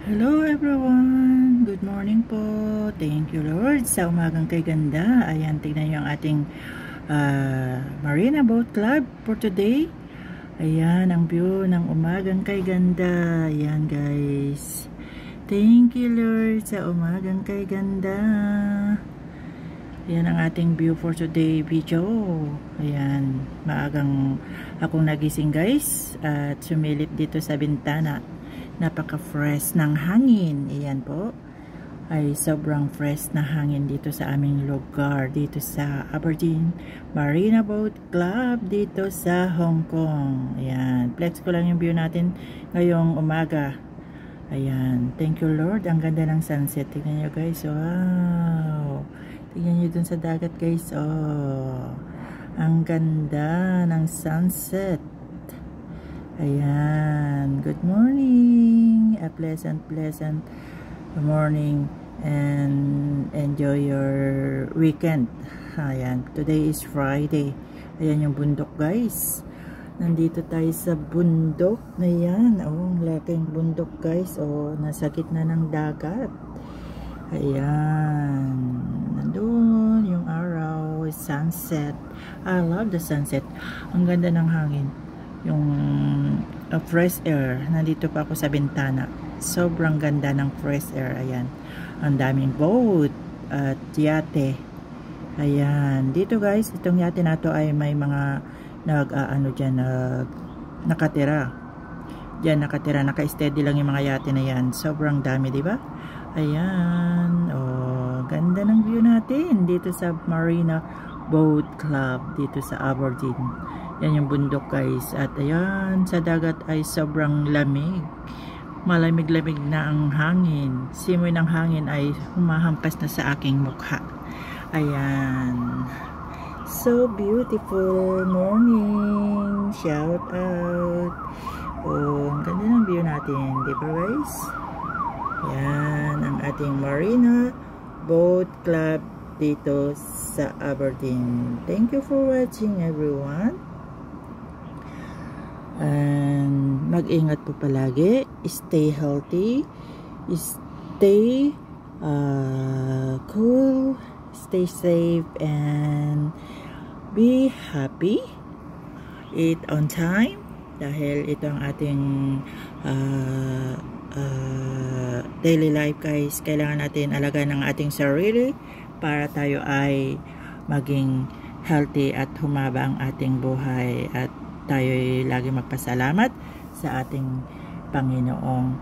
Hello everyone! Good morning po. Thank you Lord sa umagang kay ganda. Ayan, tignan nyo ang ating Marina Boat Club for today. Ayan, ang view ng umagang kay ganda. Ayan guys. Thank you Lord sa umagang kay ganda. Ayan ang ating view for today video. Ayan, maagang akong nagising guys at sumilip dito sa bintana. Napaka-fresh ng hangin. Ayan po. Ay sobrang fresh na hangin dito sa aming lugar. Dito sa Aberdeen Marina Boat Club. Dito sa Hong Kong. Ayan. Flex ko lang yung view natin ngayong umaga. Ayan. Thank you Lord. Ang ganda ng sunset. Tignan nyo guys. Wow. Tignan nyo dun sa dagat guys. Oh. Ang ganda ng sunset. Ayan, good morning, a pleasant morning and enjoy your weekend. Ayan, today is Friday. Ayan yung bundok guys. Nandito tayo sa bundok na yan. Oh, laking bundok guys. Oh, nasa gitna ng dagat. Ayan, nandun yung araw, sunset. I love the sunset. Ang ganda ng hangin. Yung fresh air. Nandito pa ako sa bintana. Sobrang ganda ng fresh air. Ayan. Ang daming boat at yate. Ayan. Dito guys, itong yate na to ay may mga nakatira. Diyan nakatira. Naka-steady lang yung mga yate na yan. Sobrang dami, di ba? Ayan. Oh, ganda ng view natin dito sa Marina Boat Club dito sa Aberdeen. Yan yung bundok guys. At ayan, sa dagat ay sobrang lamig. Malamig-lamig na ang hangin. Simoy ng hangin ay humahampas na sa aking mukha. Ayan. So beautiful morning. Shout out. Oh, ang ganda ng view natin. Di ba guys? Yan ang ating Marina Boat Club dito sa Aberdeen. Thank you for watching everyone. And mag-ingat po palagi. Stay healthy. Stay cool. Stay safe and be happy. Eat on time. Dahil ito ang ating daily life guys. Kailangan natin alagaan ang ating sarili para tayo ay maging healthy at humaba ang ating buhay at tayo ay lagi magpasalamat sa ating Panginoong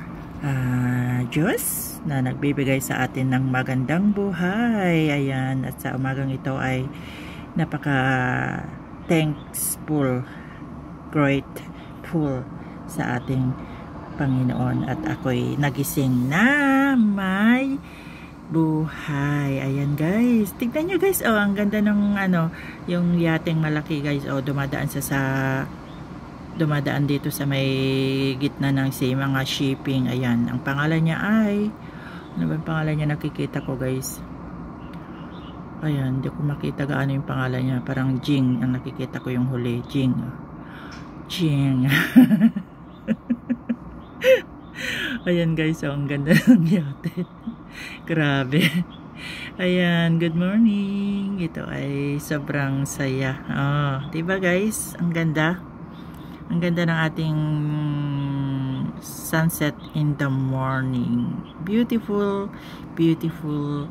Diyos na nagbibigay sa atin ng magandang buhay. Ayan, at sa umagang ito ay napaka thankful, grateful sa ating Panginoon at ako'y nagising na may buhay. Ayan guys, tignan nyo guys. Oh, ang ganda ng yung yating malaki guys. Oh, dumadaan dito sa may gitna ng mga shipping. Ayan, ang pangalan niya ay ano ba yung pangalan niya? Nakikita ko guys. Ayan, hindi ko makita gaano yung pangalan niya. Parang Jing ang nakikita ko yung huli. Jing. Ayan guys, oh, ang ganda ng yate. Grabe. Ayan, good morning. Ito ay sobrang saya. Oh, 'di ba guys? Ang ganda. Ang ganda ng ating sunset in the morning. Beautiful, beautiful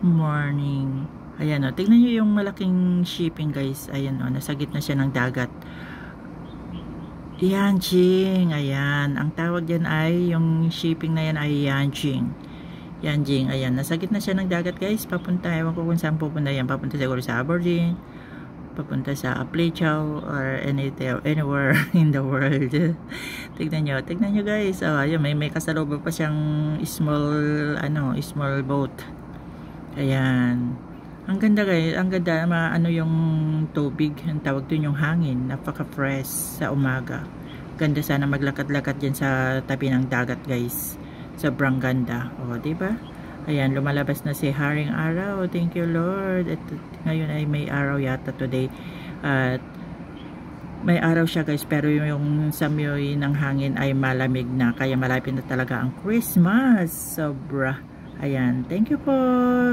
morning. Ayan, oh, tingnan niyo yung malaking shipping guys. Ayan, oh, nasa gitna siya ng dagat. Yanjing, ayan. Ang tawag dyan ay, yung shipping na yan ay Yanjing. Yanjing, ayan. Nasa gitna siya ng dagat guys. Papunta, ewan ko kung saan pupunta yan. Papunta siguro sa Aberdeen. Papunta sa Aplechow or anywhere in the world. Tignan nyo guys. Oh, ayan, may kasalubong pa siyang small boat. Ayan. Ang ganda guys, ang ganda, yung tubig, ang tawag dun yung hangin, napaka-fresh sa umaga. Ganda sana maglakad-lakad diyan sa tabi ng dagat guys. Sobrang ganda. Oh, di ba? Ayan, lumalabas na si Haring Araw. Thank you Lord. At ngayon ay may araw yata today. At may araw siya guys, pero yung samoy ng hangin ay malamig na, kaya malapit na talaga ang Christmas. Sobra. Ayan, thank you po.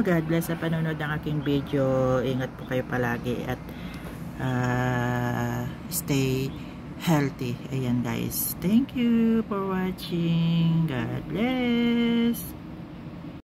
God bless sa panonood ng aking video. Ingat po kayo palagi at stay healthy. Ayan guys, thank you for watching. God bless.